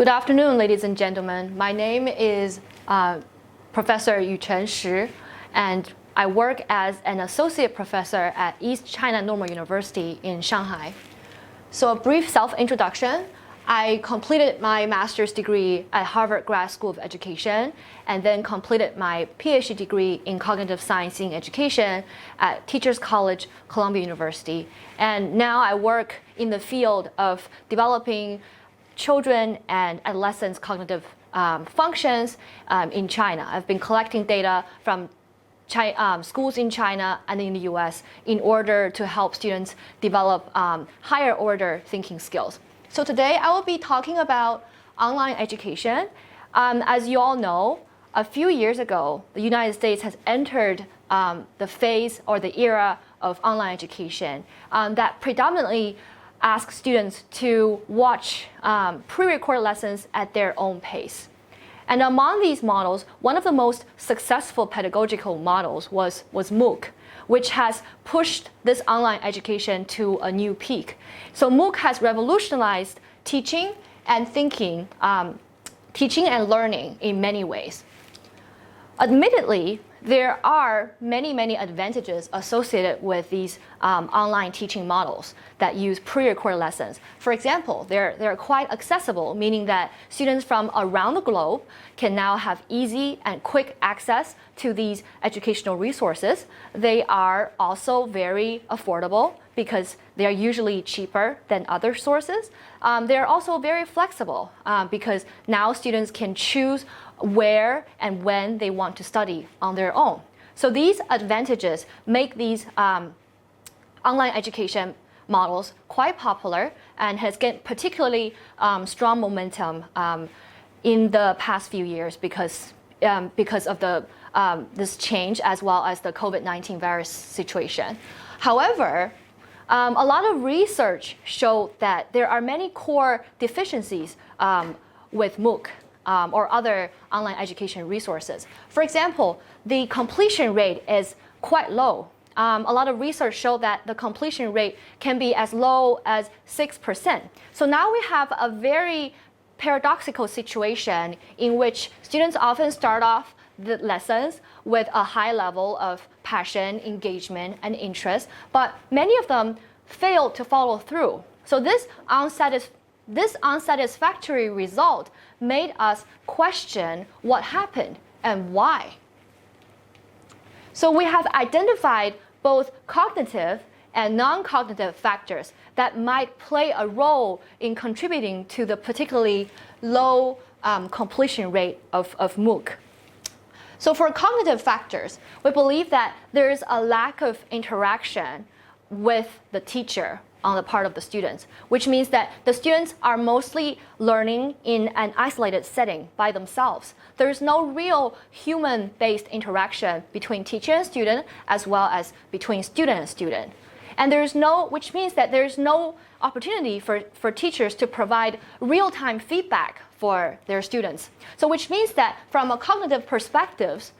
Good afternoon, ladies and gentlemen. My name is Professor Shi, and I work as an associate professor at East China Normal University in Shanghai. So a brief self-introduction. I completed my master's degree at Harvard Grad School of Education and then completed my PhD degree in cognitive science in education at Teachers College, Columbia University. And now I work in the field of developing children and adolescents' cognitive functions in China. I've been collecting data from schools in China and in the US in order to help students develop higher order thinking skills. So today I will be talking about online education. As you all know, a few years ago, the United States has entered the phase or the era of online education that predominantly asks students to watch pre-recorded lessons at their own pace. And among these models, one of the most successful pedagogical models was MOOC, which has pushed this online education to a new peak. So MOOC has revolutionized teaching and thinking, teaching and learning in many ways. Admittedly, there are many advantages associated with these online teaching models that use pre-recorded lessons. For example, they're quite accessible, meaning that students from around the globe can now have easy and quick access to these educational resources. They are also very affordable because they are usually cheaper than other sources. They're also very flexible because now students can choose where and when they want to study on their own. So these advantages make these online education models quite popular and has gained particularly strong momentum in the past few years because of this change as well as the COVID-19 virus situation. However, a lot of research showed that there are many core deficiencies with MOOC or other online education resources. For example, the completion rate is quite low. A lot of research showed that the completion rate can be as low as 6%. So now we have a very paradoxical situation in which students often start off the lessons with a high level of passion, engagement, and interest, but many of them fail to follow through. So this unsatisfactory result made us question what happened and why. So we have identified both cognitive and non-cognitive factors that might play a role in contributing to the particularly low completion rate of MOOC. So for cognitive factors, we believe that there is a lack of interaction with the teacher on the part of the students, which means that the students are mostly learning in an isolated setting by themselves. There is no real human-based interaction between teacher and student as well as between student and student. And which means that there's no opportunity for teachers to provide real-time feedback for their students. So which means that from a cognitive perspective,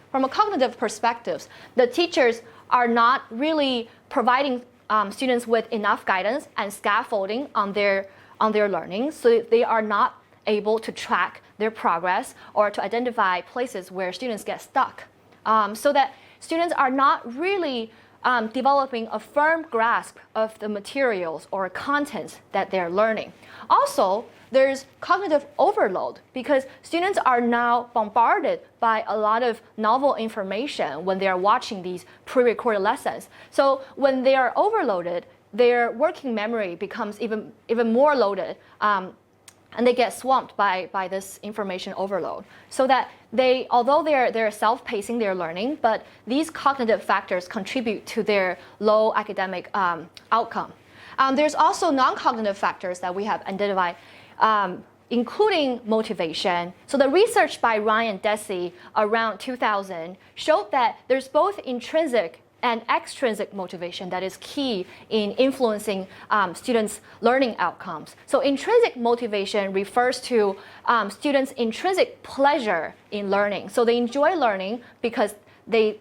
the teachers are not really providing students with enough guidance and scaffolding on their learning, so they are not able to track their progress or to identify places where students get stuck. So that students are not really developing a firm grasp of the materials or contents that they're learning. Also, there's cognitive overload because students are now bombarded by a lot of novel information when they are watching these pre-recorded lessons. So when they are overloaded, their working memory becomes even more loaded, and they get swamped by this information overload. So that although they're self-pacing their learning, but these cognitive factors contribute to their low academic outcome. There's also non-cognitive factors that we have identified, including motivation. So the research by Ryan and Deci around 2000 showed that there's both intrinsic and extrinsic motivation that is key in influencing students' learning outcomes. So intrinsic motivation refers to students' intrinsic pleasure in learning. So they enjoy learning because they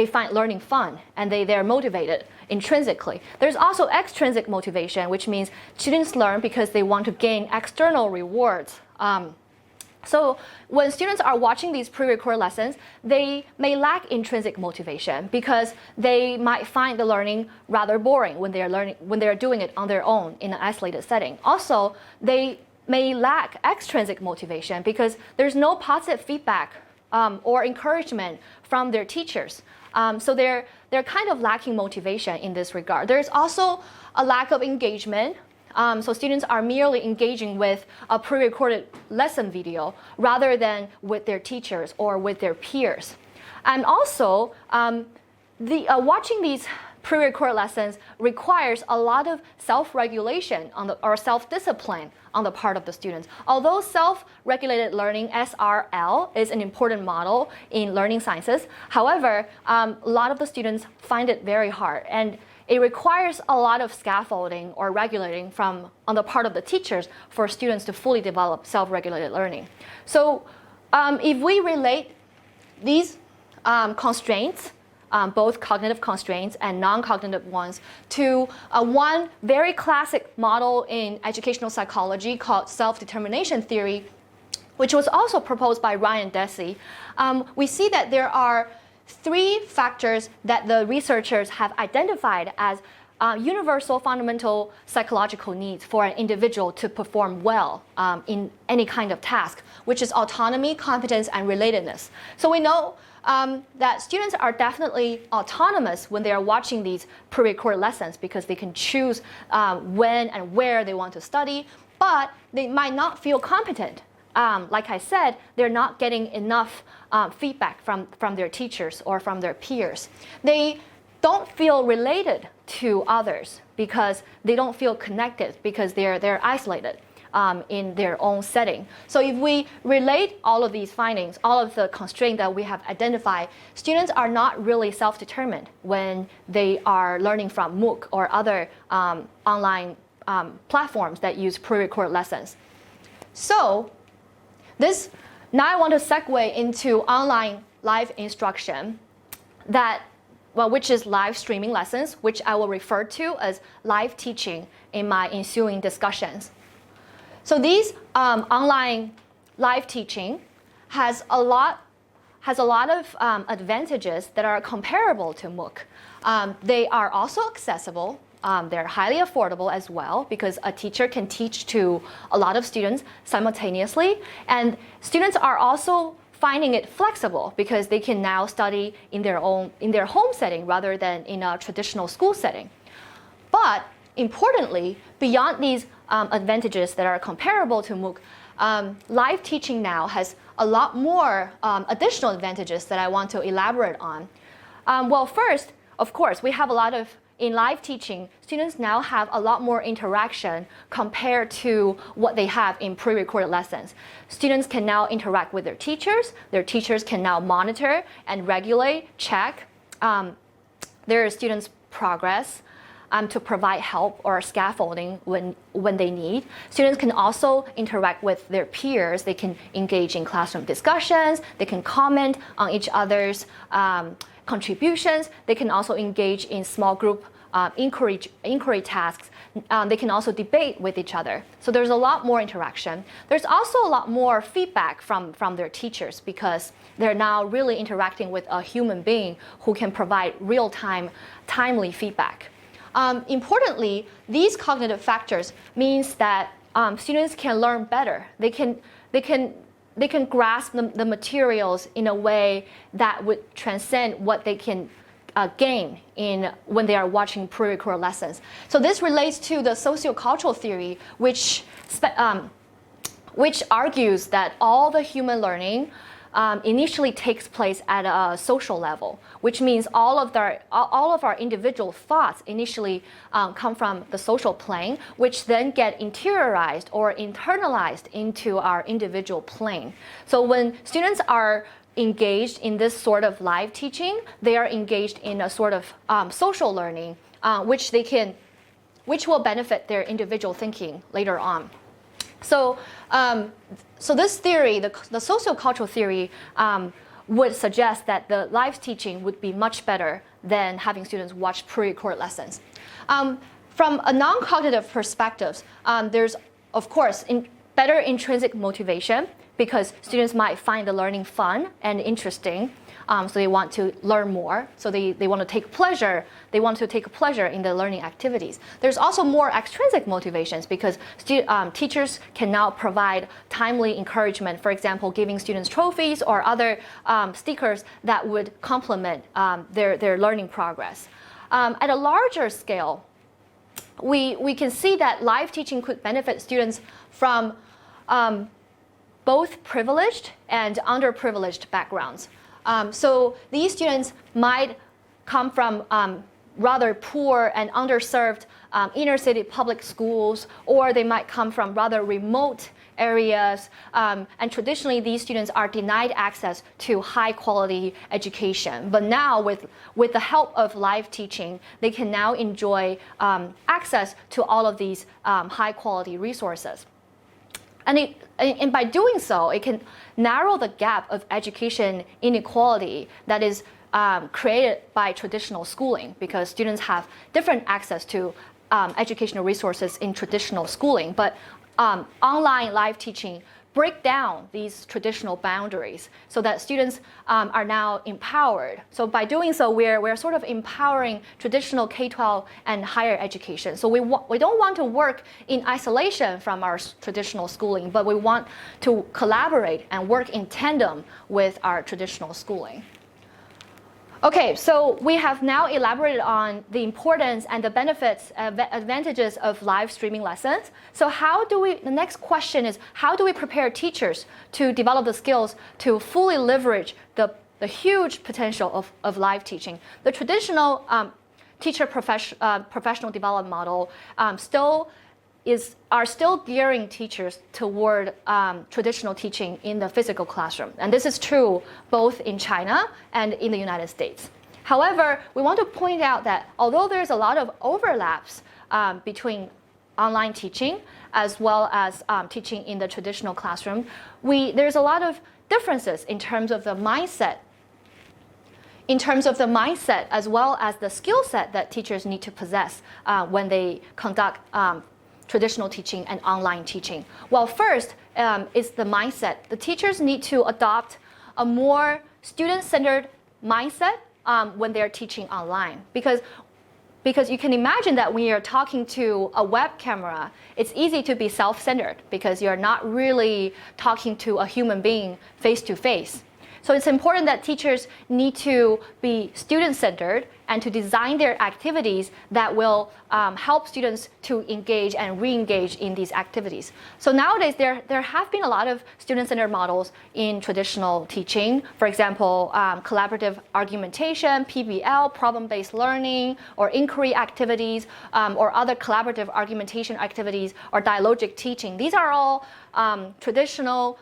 find learning fun and they're motivated intrinsically. There's also extrinsic motivation, which means students learn because they want to gain external rewards So when students are watching these pre-recorded lessons, they may lack intrinsic motivation because they might find the learning rather boring when they're doing it on their own in an isolated setting. Also, they may lack extrinsic motivation because there's no positive feedback or encouragement from their teachers. So they're kind of lacking motivation in this regard. There's also a lack of engagement. So students are merely engaging with a pre-recorded lesson video rather than with their teachers or with their peers. And also, watching these pre-recorded lessons requires a lot of self-regulation or self-discipline on the part of the students. Although self-regulated learning, SRL, is an important model in learning sciences, however, a lot of the students find it very hard. And it requires a lot of scaffolding or regulating on the part of the teachers for students to fully develop self-regulated learning. So if we relate these constraints, both cognitive constraints and non-cognitive ones, to one very classic model in educational psychology called self-determination theory, which was also proposed by Ryan Deci, we see that there are 3 factors that the researchers have identified as universal fundamental psychological needs for an individual to perform well in any kind of task, which is autonomy, competence, and relatedness. So we know that students are definitely autonomous when they are watching these pre-recorded lessons because they can choose when and where they want to study, but they might not feel competent. Like I said, they're not getting enough feedback from their teachers or from their peers. They don't feel related to others because they don't feel connected because they're isolated in their own setting. So if we relate all of these findings, all of the constraints that we have identified, students are not really self-determined when they are learning from MOOC or other online platforms that use pre-recorded lessons. So now I want to segue into online live instruction which is live streaming lessons, which I will refer to as live teaching in my ensuing discussions. So these online live teaching has a lot of advantages that are comparable to MOOC. They are also accessible. They're highly affordable as well because a teacher can teach to a lot of students simultaneously. And students are also finding it flexible because they can now study in their home setting rather than in a traditional school setting. But importantly, beyond these advantages that are comparable to MOOC, live teaching now has a lot more additional advantages that I want to elaborate on. Well, first, of course, in live teaching, students now have a lot more interaction compared to what they have in pre-recorded lessons. Students can now interact with their teachers can now monitor and regulate, check their students' progress to provide help or scaffolding when they need. Students can also interact with their peers. They can engage in classroom discussions. They can comment on each other's contributions. They can also engage in small group inquiry tasks. They can also debate with each other. So there's a lot more interaction. There's also a lot more feedback from their teachers because they're now really interacting with a human being who can provide real-time, timely feedback. Importantly, these cognitive factors means that students can learn better. They can grasp the materials in a way that would transcend what they can gain when they are watching pre-recorded lessons. So this relates to the sociocultural theory, which argues that all the human learning initially takes place at a social level, which means all of our individual thoughts initially come from the social plane, which then get interiorized or internalized into our individual plane. So when students are engaged in this sort of live teaching, they are engaged in a sort of social learning, which will benefit their individual thinking later on. So this theory, the sociocultural theory, would suggest that the live teaching would be much better than having students watch pre-recorded lessons. From a non-cognitive perspective, there's, of course, better intrinsic motivation because students might find the learning fun and interesting. So they want to learn more. So they want to take pleasure. They want to take pleasure in the learning activities. There's also more extrinsic motivations because teachers can now provide timely encouragement. For example, giving students trophies or other stickers that would complement their learning progress. At a larger scale, we can see that live teaching could benefit students from both privileged and underprivileged backgrounds. So these students might come from rather poor and underserved inner city public schools, or they might come from rather remote areas. And traditionally, these students are denied access to high quality education. But now with the help of live teaching, they can now enjoy access to all of these high quality resources. And by doing so, it can narrow the gap of education inequality that is created by traditional schooling because students have different access to educational resources in traditional schooling. But online live teaching break down these traditional boundaries so that students are now empowered. So by doing so, we're sort of empowering traditional K-12 and higher education. So we don't want to work in isolation from our traditional schooling, but we want to collaborate and work in tandem with our traditional schooling. Okay, so we have now elaborated on the importance and the benefits, advantages of live streaming lessons. So the next question is, how do we prepare teachers to develop the skills to fully leverage the huge potential of live teaching? The traditional teacher professional development model are still gearing teachers toward traditional teaching in the physical classroom. And this is true both in China and in the United States. However, we want to point out that although there's a lot of overlaps between online teaching as well as teaching in the traditional classroom, there's a lot of differences in terms of the mindset as well as the skill set that teachers need to possess when they conduct traditional teaching and online teaching. Well, first is the mindset. The teachers need to adopt a more student-centered mindset when they're teaching online. Because you can imagine that when you're talking to a web camera, it's easy to be self-centered because you're not really talking to a human being face-to-face. So it's important that teachers need to be student-centered and to design their activities that will help students to engage and re-engage in these activities. So nowadays, there have been a lot of student-centered models in traditional teaching. For example, collaborative argumentation, PBL, problem-based learning, or inquiry activities, or other collaborative argumentation activities, or dialogic teaching. These are all traditional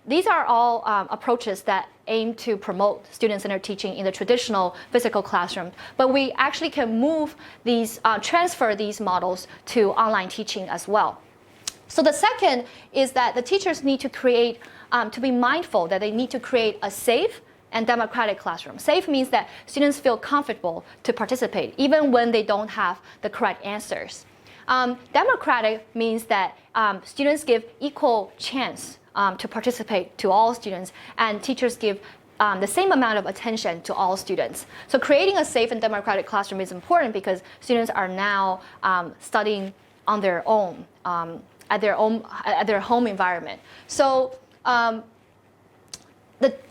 approaches that aim to promote student-centered teaching in the traditional physical classroom. But we actually can transfer these models to online teaching as well. So the second is that the teachers need to be mindful that they need to create a safe and democratic classroom. Safe means that students feel comfortable to participate, even when they don't have the correct answers. Democratic means that students give equal chance to participate to all students, and teachers give the same amount of attention to all students. So creating a safe and democratic classroom is important because students are now studying on their own, at their home environment. So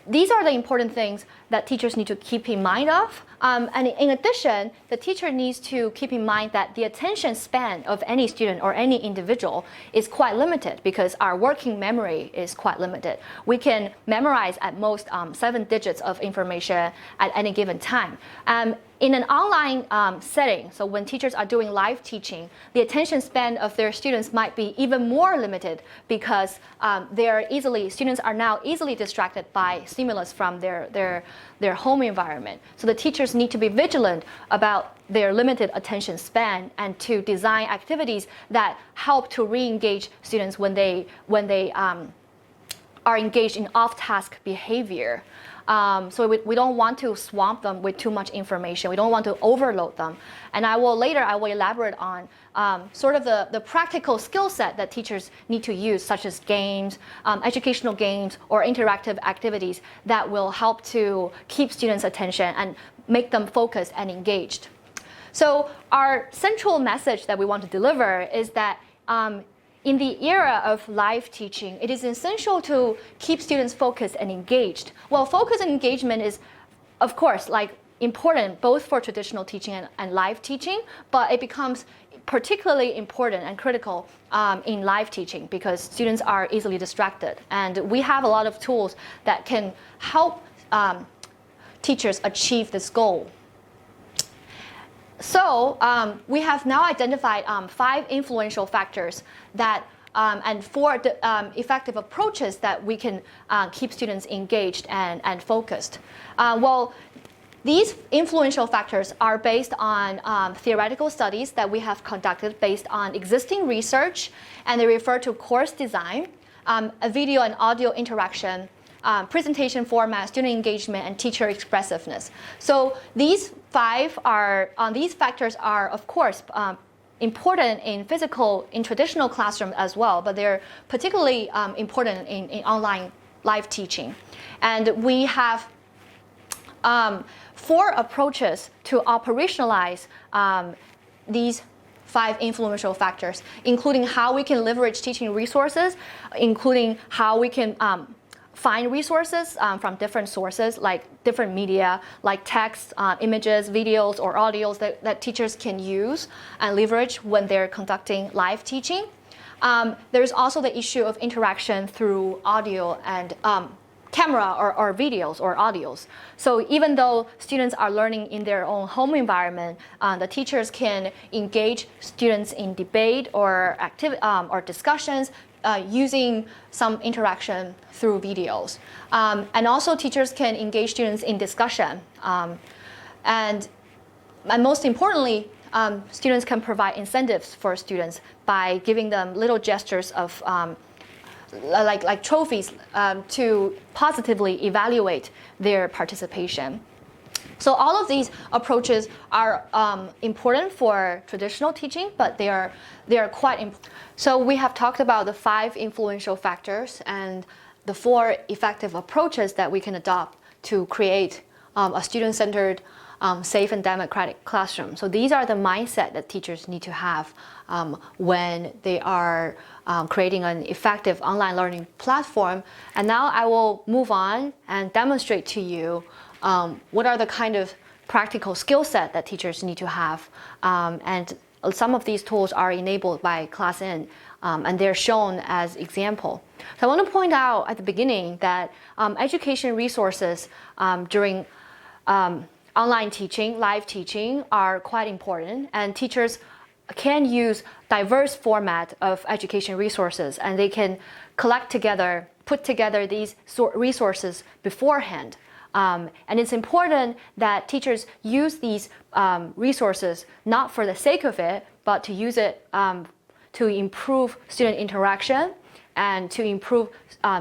these are the important things that teachers need to keep in mind of. And in addition, the teacher needs to keep in mind that the attention span of any student or any individual is quite limited because our working memory is quite limited. We can memorize at most 7 digits of information at any given time. In an online setting, so when teachers are doing live teaching, the attention span of their students might be even more limited because students are now easily distracted by stimulus from their home environment. So the teachers need to be vigilant about their limited attention span and to design activities that help to re-engage students when they are engaged in off-task behavior. So we don't want to swamp them with too much information. We don't want to overload them. And later I will elaborate on sort of the practical skill set that teachers need to use, such as games, educational games, or interactive activities that will help to keep students' attention and make them focused and engaged. So our central message that we want to deliver is that in the era of live teaching, it is essential to keep students focused and engaged. Well, focus and engagement is, of course, important both for traditional teaching and live teaching, but it becomes particularly important and critical in live teaching because students are easily distracted. And we have a lot of tools that can help teachers achieve this goal. So we have now identified 5 influential factors that and 4 effective approaches that we can keep students engaged and focused. Well, these influential factors are based on theoretical studies that we have conducted based on existing research, and they refer to course design, a video and audio interaction, presentation format, student engagement, and teacher expressiveness. So these factors are, of course, important in traditional classroom as well, but they're particularly important in online live teaching. And we have 4 approaches to operationalize these 5 influential factors, including how we can leverage teaching resources, including how we can find resources from different sources, like different media, like text, images, videos, or audios that teachers can use and leverage when they're conducting live teaching. There's also the issue of interaction through audio and camera or videos or audios. So even though students are learning in their own home environment, the teachers can engage students in debate or discussions using some interaction through videos. And also teachers can engage students in discussion. And most importantly, students can provide incentives for students by giving them little gestures of like trophies to positively evaluate their participation. So all of these approaches are important for traditional teaching, but they are quite important. So we have talked about the 5 influential factors and the 4 effective approaches that we can adopt to create a student-centered, safe and democratic classroom. So these are the mindset that teachers need to have when they are creating an effective online learning platform. And now I will move on and demonstrate to you what are the kind of practical skill set that teachers need to have. And some of these tools are enabled by ClassIn, and they're shown as example. So I want to point out at the beginning that education resources during online teaching, live teaching, are quite important, and teachers can use diverse format of education resources, and they can put together these resources beforehand. And it's important that teachers use these resources not for the sake of it, but to use it to improve student interaction and to improve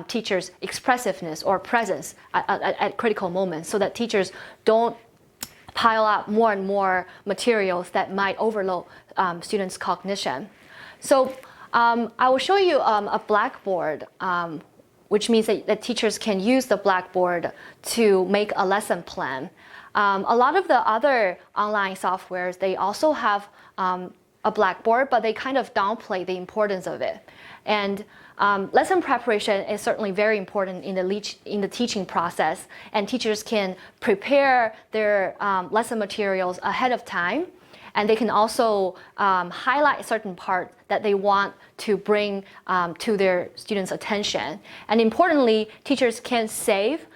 teachers' expressiveness or presence at critical moments, so that teachers don't pile up more and more materials that might overload students' cognition. So I will show you a blackboard, which means that teachers can use the blackboard to make a lesson plan. A lot of the other online softwares, they also have a blackboard, but they kind of downplay the importance of it. And lesson preparation is certainly very important in the teaching process, and teachers can prepare their lesson materials ahead of time, and they can also highlight certain parts that they want to bring to their students' attention. And importantly, teachers can save,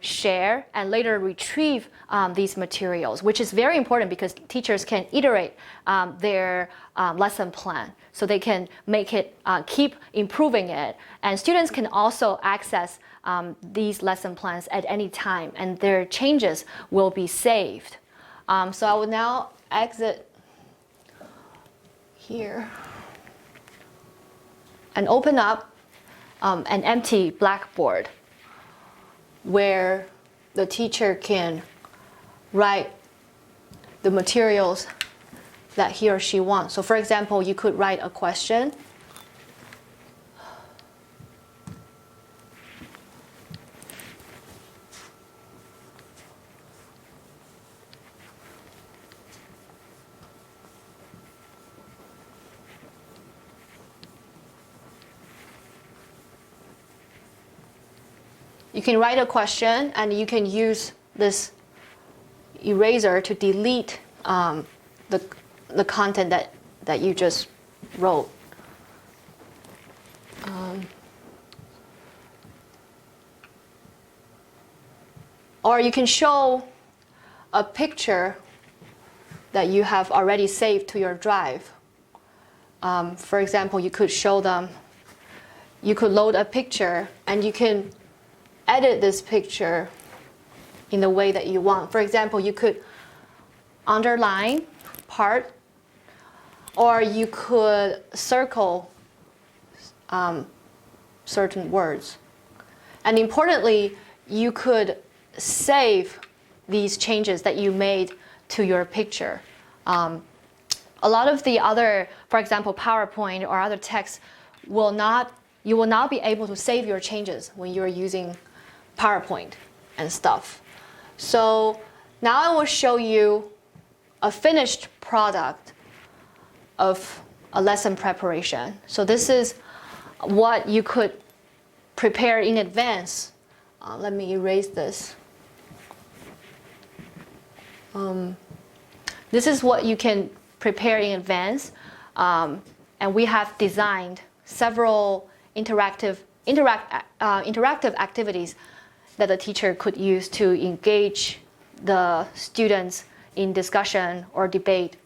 share, and later retrieve these materials, which is very important because teachers can iterate their lesson plan. So they can make it, keep improving it. And students can also access these lesson plans at any time, and their changes will be saved. So I will now exit here and open up an empty blackboard where the teacher can write the materials that he or she wants. So for example, you could write a question. You can write a question and you can use this eraser to delete the content that you just wrote. Or you can show a picture that you have already saved to your drive. For example, you could show them, you could load a picture and you can edit this picture in the way that you want. For example, you could underline part, or you could circle certain words. And importantly, you could save these changes that you made to your picture. A lot of the other, for example, PowerPoint or other text you will not be able to save your changes when you're using PowerPoint and stuff. So now I will show you a finished product of a lesson preparation. So this is what you could prepare in advance. Let me erase this. This is what you can prepare in advance. And we have designed several interactive activities that the teacher could use to engage the students in discussion or debate.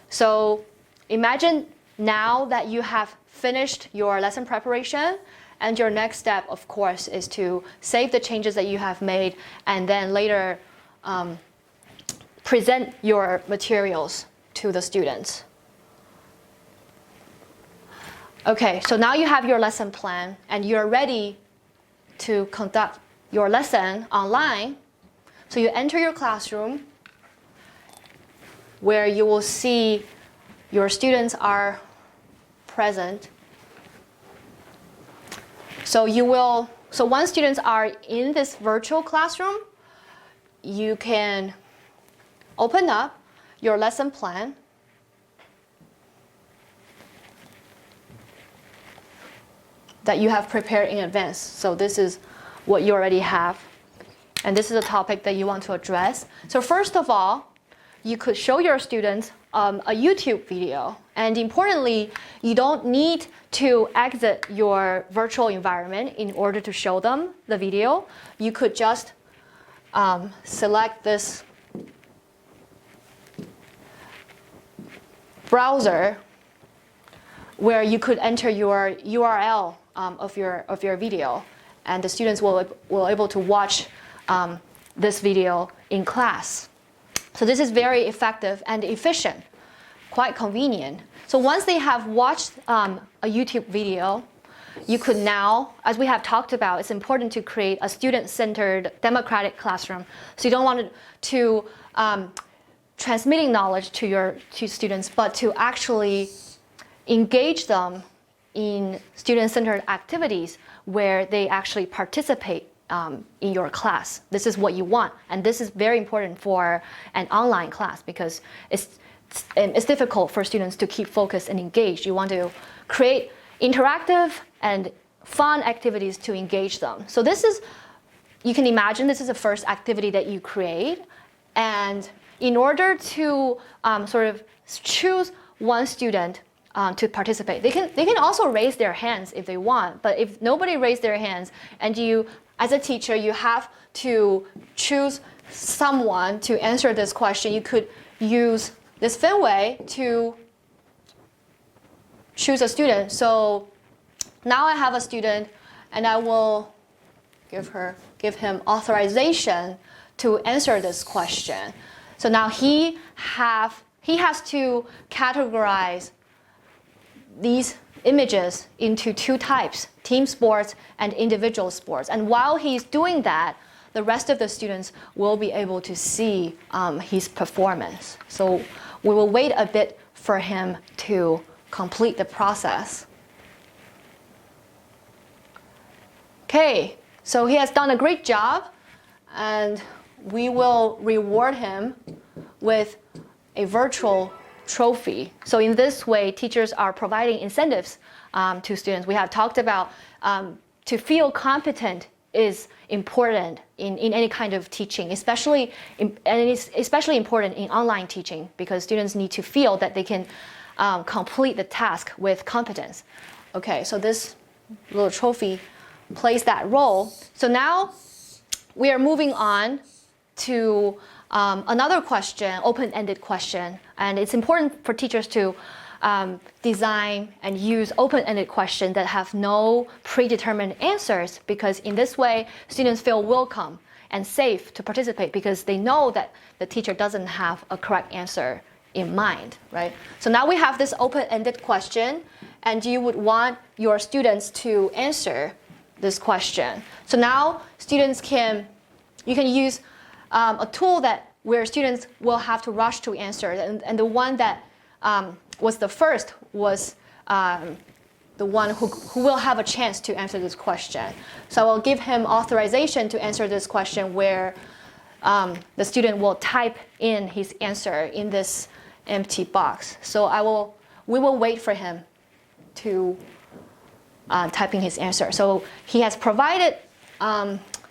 So imagine now that you have finished your lesson preparation, and your next step, of course, is to save the changes that you have made and then later present your materials to the students. Okay, so now you have your lesson plan and you're ready to conduct your lesson online. So you enter your classroom where you will see your students are present. So once students are in this virtual classroom, you can open up your lesson plan. That you have prepared in advance. So this is what you already have. And this is a topic that you want to address. So first of all, you could show your students a YouTube video. And importantly, you don't need to exit your virtual environment in order to show them the video. You could just select this browser where you could enter your URL of your video, and the students will able to watch this video in class. So this is very effective and efficient, quite convenient. So once they have watched a YouTube video, you could now, as we have talked about, it's important to create a student-centered democratic classroom. So you don't want to transmitting knowledge to students, but to actually engage them in student-centered activities where they actually participate in your class. This is what you want, and this is very important for an online class because it's difficult for students to keep focused and engaged. You want to create interactive and fun activities to engage them. So this is, you can imagine this is the first activity that you create, and in order to sort of choose one student to participate. They can also raise their hands if they want, but if nobody raised their hands and you, as a teacher, you have to choose someone to answer this question, you could use this Finway to choose a student. So now I have a student and I will give him authorization to answer this question. So now he has to categorize these images into two types, team sports and individual sports. And while he's doing that, the rest of the students will be able to see his performance. So we will wait a bit for him to complete the process. Okay, so he has done a great job, and we will reward him with a virtual trophy. So in this way, teachers are providing incentives to students. We have talked about to feel competent is important in any kind of teaching, especially and it's especially important in online teaching, because students need to feel that they can complete the task with competence. Okay, so this little trophy plays that role. So now we are moving on to another question, open-ended question, and it's important for teachers to design and use open-ended questions that have no predetermined answers, because in this way, students feel welcome and safe to participate because they know that the teacher doesn't have a correct answer in mind, right? So now we have this open-ended question, and you would want your students to answer this question. So now students you can use a tool where students will have to rush to answer, and the one that was the first was the one who will have a chance to answer this question. So I'll give him authorization to answer this question, where the student will type in his answer in this empty box. So we will wait for him to type in his answer. So he has provided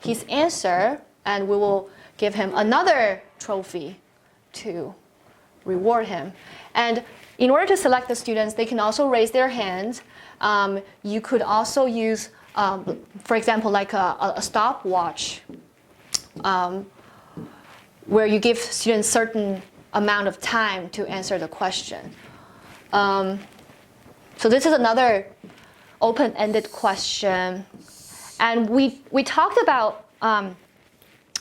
his answer, and we will give him another trophy to reward him. And in order to select the students, they can also raise their hands. You could also use, for example, like a stopwatch, where you give students certain amount of time to answer the question. So this is another open-ended question. And we talked about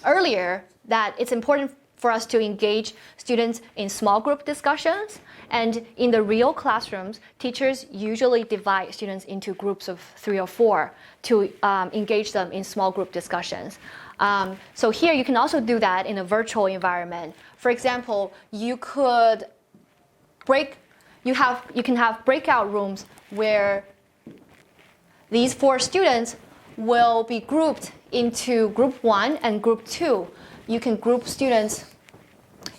earlier that it's important for us to engage students in small group discussions. And in the real classrooms, teachers usually divide students into groups of 3 or 4 to engage them in small group discussions. So here you can also do that in a virtual environment. For example, you can have breakout rooms where these 4 students will be grouped into group 1 and group 2. You can group students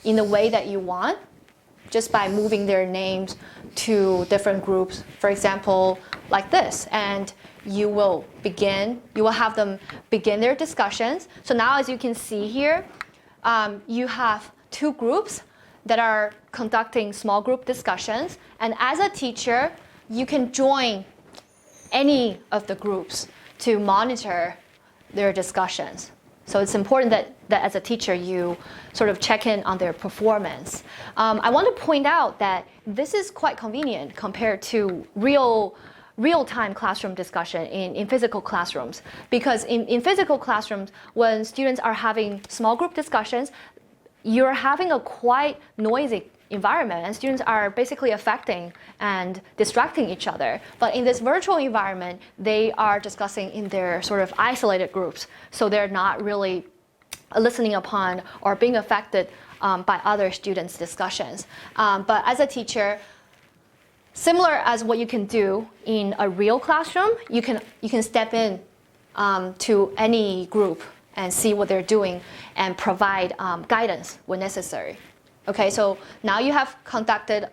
in the way that you want, just by moving their names to different groups, for example, like this. And you will have them begin their discussions. So now, as you can see here, you have 2 groups that are conducting small group discussions. And as a teacher, you can join any of the groups to monitor their discussions. So it's important that as a teacher, you sort of check in on their performance. I want to point out that this is quite convenient compared to real-time classroom discussion in physical classrooms. Because in physical classrooms, when students are having small group discussions, you're having a quite noisy environment, and students are basically affecting and distracting each other. But in this virtual environment, they are discussing in their sort of isolated groups, so they're not really listening upon or being affected by other students' discussions. But as a teacher, similar as what you can do in a real classroom, you can step in to any group and see what they're doing and provide guidance when necessary. Okay, so now you have conducted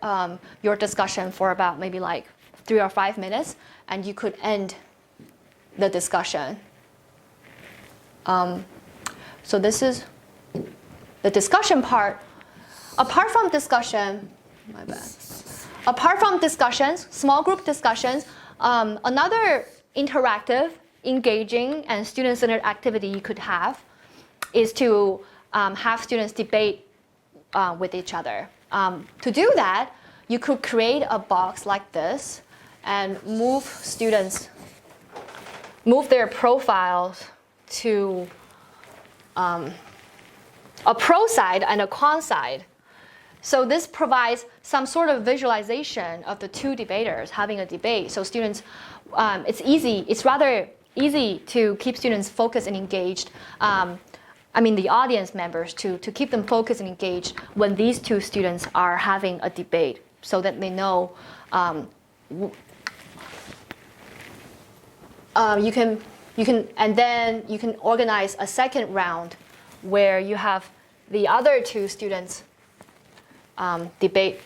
your discussion for about maybe like 3 or 5 minutes, and you could end the discussion. So this is the discussion part. Apart from discussion, apart from discussions, small group discussions, another interactive, engaging, and student-centered activity you could have is to have students debate with each other. To do that, you could create a box like this and move their profiles to a pro side and a con side. So this provides some sort of visualization of the two debaters having a debate. So students, it's rather easy to keep students focused and engaged. The audience members to keep them focused and engaged when these two students are having a debate, so that they know. You can organize a second round where you have the other two students debate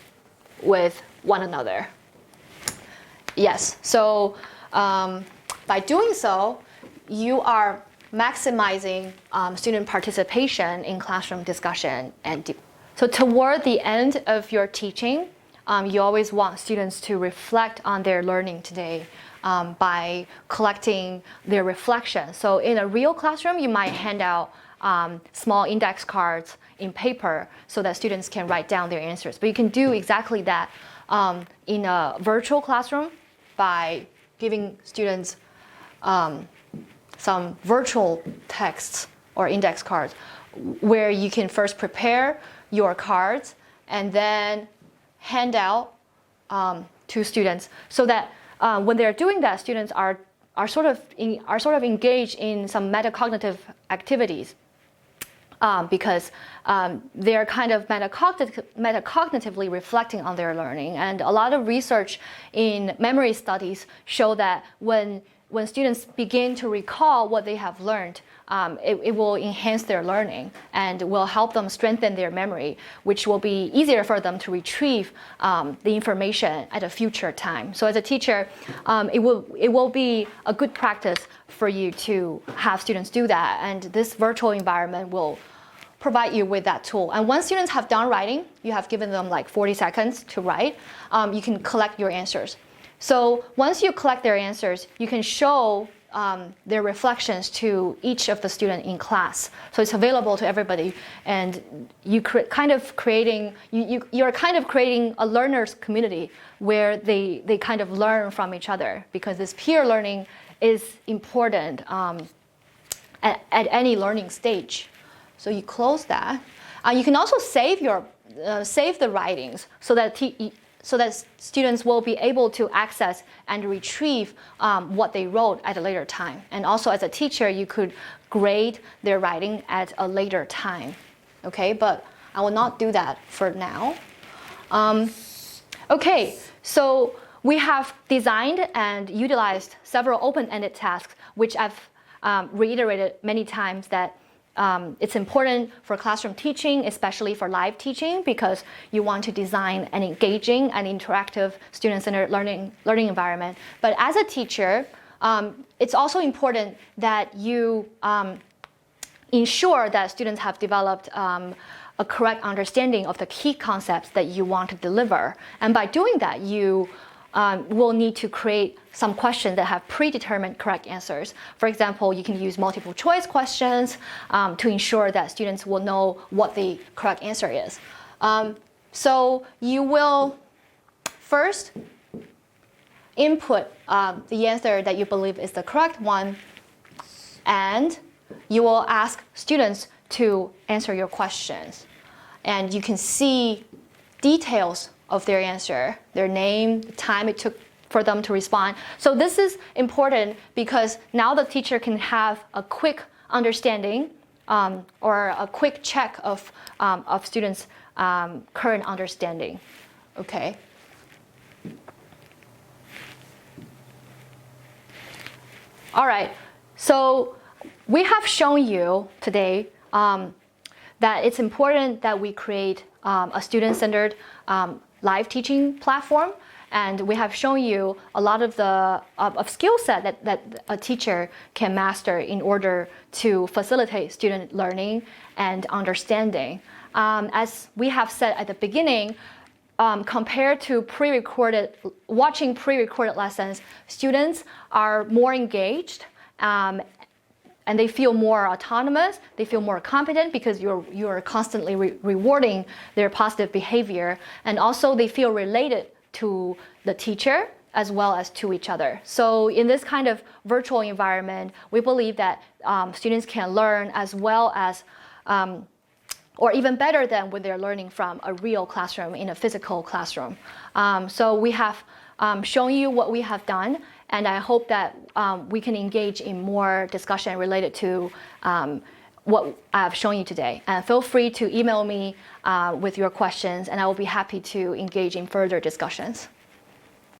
with one another. Yes, so by doing so, you are maximizing student participation in classroom discussion. So toward the end of your teaching, you always want students to reflect on their learning today by collecting their reflections. So in a real classroom, you might hand out small index cards in paper so that students can write down their answers. But you can do exactly that in a virtual classroom by giving students some virtual texts or index cards where you can first prepare your cards and then hand out to students, so that when they're doing that, students are sort of engaged in some metacognitive activities because they're kind of metacognitively reflecting on their learning. And a lot of research in memory studies show that when students begin to recall what they have learned, it will enhance their learning and will help them strengthen their memory, which will be easier for them to retrieve the information at a future time. So as a teacher, it will be a good practice for you to have students do that. And this virtual environment will provide you with that tool. And once students have done writing, you have given them like 40 seconds to write, you can collect your answers. So once you collect their answers, you can show their reflections to each of the students in class. So it's available to everybody, and you're kind of creating a learners community where they kind of learn from each other, because this peer learning is important at any learning stage. So you close that. You can also save the writings so that students will be able to access and retrieve what they wrote at a later time. And also as a teacher, you could grade their writing at a later time. Okay, but I will not do that for now. Okay, so we have designed and utilized several open-ended tasks, which I've reiterated many times that it's important for classroom teaching, especially for live teaching, because you want to design an engaging and interactive student-centered learning environment. But as a teacher, it's also important that you ensure that students have developed a correct understanding of the key concepts that you want to deliver. And by doing that, you will need to create some questions that have predetermined correct answers. For example, you can use multiple choice questions to ensure that students will know what the correct answer is. So you will first input the answer that you believe is the correct one, and you will ask students to answer your questions. And you can see details of their answer, their name, the time it took for them to respond. So this is important because now the teacher can have a quick understanding or a quick check of students' current understanding. Okay. All right. So we have shown you today that it's important that we create a student-centered live teaching platform, and we have shown you a lot of the skill set that a teacher can master in order to facilitate student learning and understanding. As we have said at the beginning, compared to watching pre-recorded lessons, students are more engaged and they feel more autonomous, they feel more competent because you're constantly rewarding their positive behavior, and also they feel related to the teacher as well as to each other. So in this kind of virtual environment, we believe that students can learn as well as or even better than when they're learning from a real classroom in a physical classroom. So we have shown you what we have done, and I hope that we can engage in more discussion related to what I've shown you today. And feel free to email me with your questions, and I will be happy to engage in further discussions.